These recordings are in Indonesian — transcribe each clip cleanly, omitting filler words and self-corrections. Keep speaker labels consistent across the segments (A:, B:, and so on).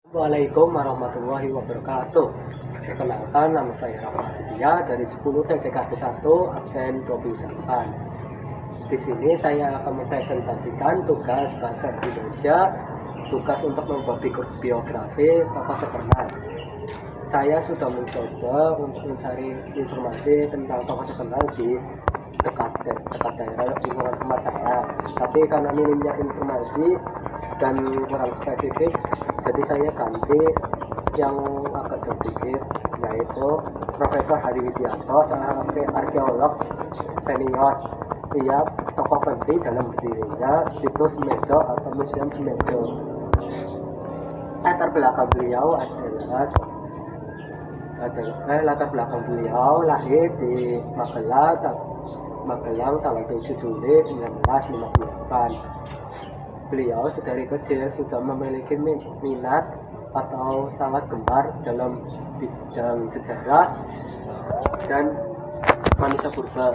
A: Waalaikumsalam warahmatullahi wabarakatuh. Perkenalkan, nama saya Rahmat Aditya dari 10 TCKP 1 absen 28. Di sini saya akan mempresentasikan tugas bahasa Indonesia, tugas untuk membuat biografi tokoh terkenal. Saya sudah mencoba untuk mencari informasi tentang tokoh terkenal di dekat daerah lingkungan rumah saya, tapi karena minimnya informasi dan kurang spesifik, jadi saya ganti yang agak jauh dikit, yaitu Profesor Hari Widianto, seorang arkeolog senior. Ia tokoh penting dalam berdirinya situs Semedo atau Museum Semedo. Latar belakang beliau lahir di Magelang tanggal 7 Juli 1958. Beliau sedari kecil sudah memiliki minat atau sangat gemar dalam bidang sejarah dan manusia purba.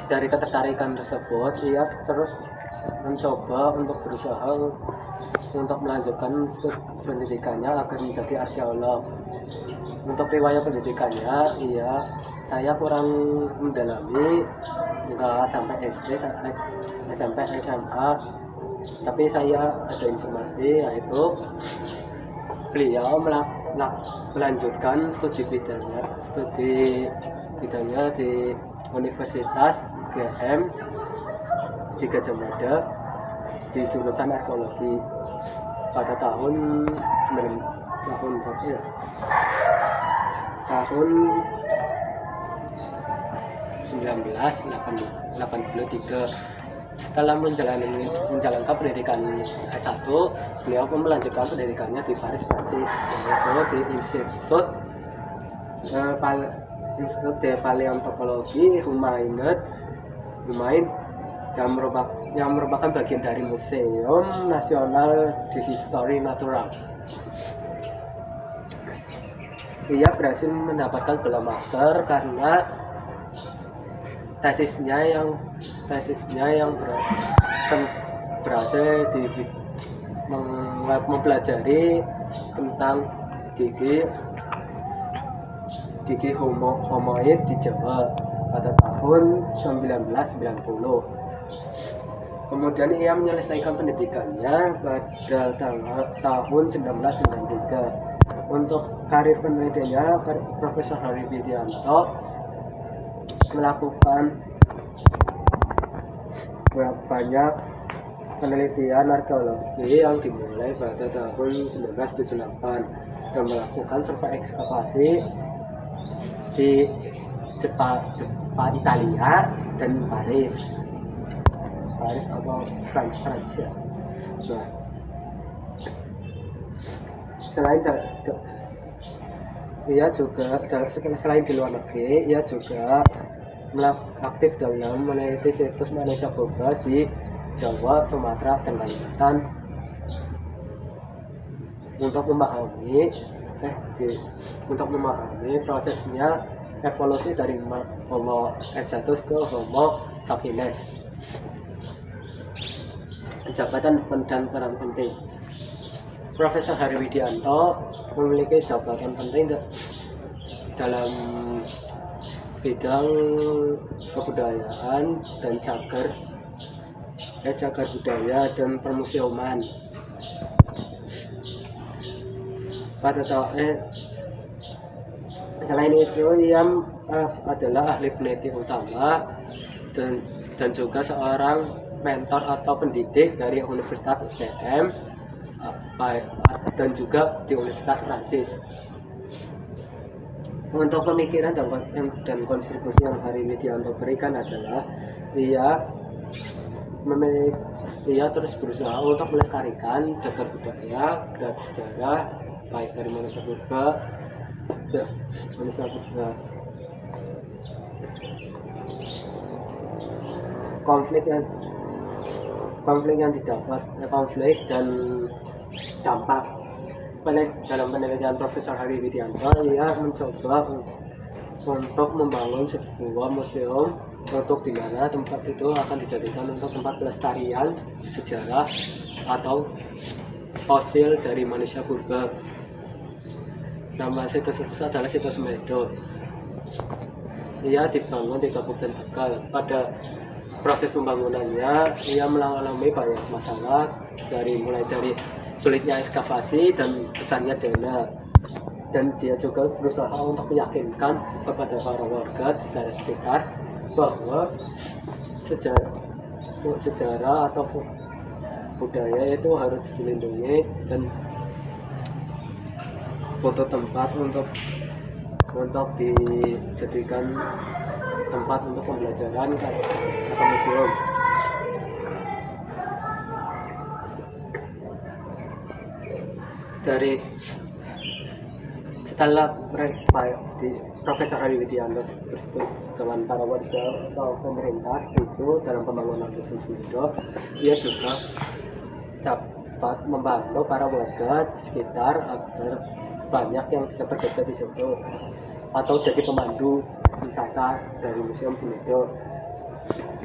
A: Dari ketertarikan tersebut, ia terus mencoba untuk berusaha untuk melanjutkan pendidikannya agar menjadi arkeolog. Untuk riwayat pendidikannya, saya kurang mendalami, nggak sampai SD, SMP, SMA, tapi saya ada informasi yaitu beliau melanjutkan studi bidangnya di Universitas GM di Gajah Mada di jurusan arkeologi pada tahun 1983. Setelah menjalankan pendidikan S1, beliau pun melanjutkan pendidikannya di Paris, Prancis, yaitu di Institut de Paléontologie Romaine yang merupakan bagian dari Museum Nasional de Histoire Naturelle. Ia berhasil mendapatkan gelar master karena tesisnya yang berhasil mempelajari tentang gigi homoid di Jawa pada tahun 1990. Kemudian ia menyelesaikan pendidikannya pada tahun 1993. Untuk karir penelitiannya, Profesor Hari Widianto melakukan banyak penelitian arkeologi yang dimulai pada tahun 1978 dan melakukan survei ekskavasi di Jepang, Italia, dan Paris atau Prancis ya. Nah, selain di luar negeri, ia juga aktif dalam meneliti situs manusia purba di Jawa, Sumatera, dan Kalimantan untuk memahami prosesnya evolusi dari Homo erectus ke Homo sapiens. Jabatan dan peran penting. Profesor Hari Widianto memiliki jabatan penting dalam bidang kebudayaan dan cagar budaya dan permuseuman. Selain itu, ia adalah ahli peneliti utama dan juga seorang mentor atau pendidik dari Universitas UGM dan juga di Universitas Prancis. Untuk pemikiran dan kontribusi yang Hari Widianto berikan adalah ia terus berusaha untuk melestarikan cagar budaya dan sejarah baik dari manusia purba. Konflik dan dampak. Dalam penelitian Profesor Hari Widianto, ia mencoba untuk membangun sebuah museum untuk di mana tempat itu akan dijadikan untuk tempat pelestarian sejarah atau fosil dari manusia purba. Nama situs tersebut adalah situs Semedo. Ia dibangun di Kabupaten Tegal. Pada proses pembangunannya, ia mengalami banyak masalah, mulai dari sulitnya ekskavasi dan besarnya dana. Dan dia juga berusaha untuk meyakinkan kepada para warga di daerah sekitar bahwa sejarah atau budaya itu harus dilindungi, dan foto tempat untuk dijadikan tempat untuk pembelajaran atau museum. Setelah Profesor Hari Widianto bersetuju dengan para warga atau pemerintah setuju dalam pembangunan Dusun Semedo, ia juga dapat membantu para warga di sekitar agar banyak yang bisa bekerja di situ atau jadi pemandu wisata dari Museum Semedo.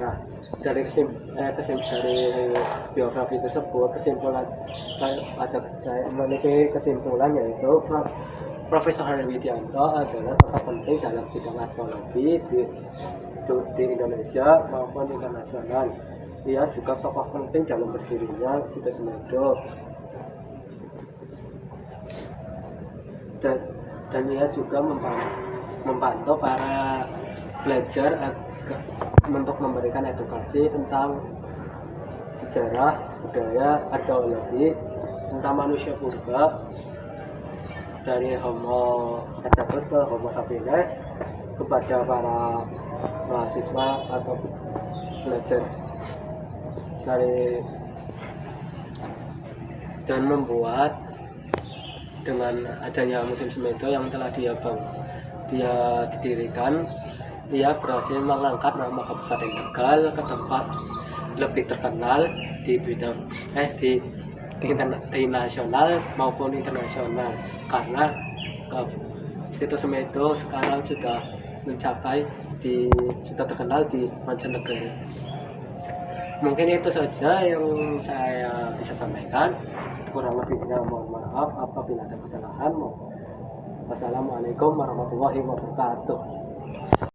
A: Nah, dari biografi tersebut, saya memiliki kesimpulan yaitu Profesor Hari Widianto adalah sosok penting dalam bidang arkeologi di Indonesia maupun internasional. Ia juga tokoh penting dalam berdirinya situs Semedo. Dan ia juga membantu para pelajar untuk memberikan edukasi tentang sejarah, budaya, arkeologi, tentang manusia purba, dari Homo erectus ke Homo sapiens, kepada para mahasiswa atau pelajar dan membuat dengan adanya Museum Semedo yang telah dia didirikan, dia berhasil mengangkat nama Kabupaten Tegal ke tempat lebih terkenal di bidang di nasional maupun internasional, karena situs Semedo sekarang sudah sudah terkenal di mancanegara. Mungkin itu saja yang saya bisa sampaikan. Kurang lebihnya mohon maaf apabila ada kesalahan. Wassalamualaikum warahmatullahi wabarakatuh.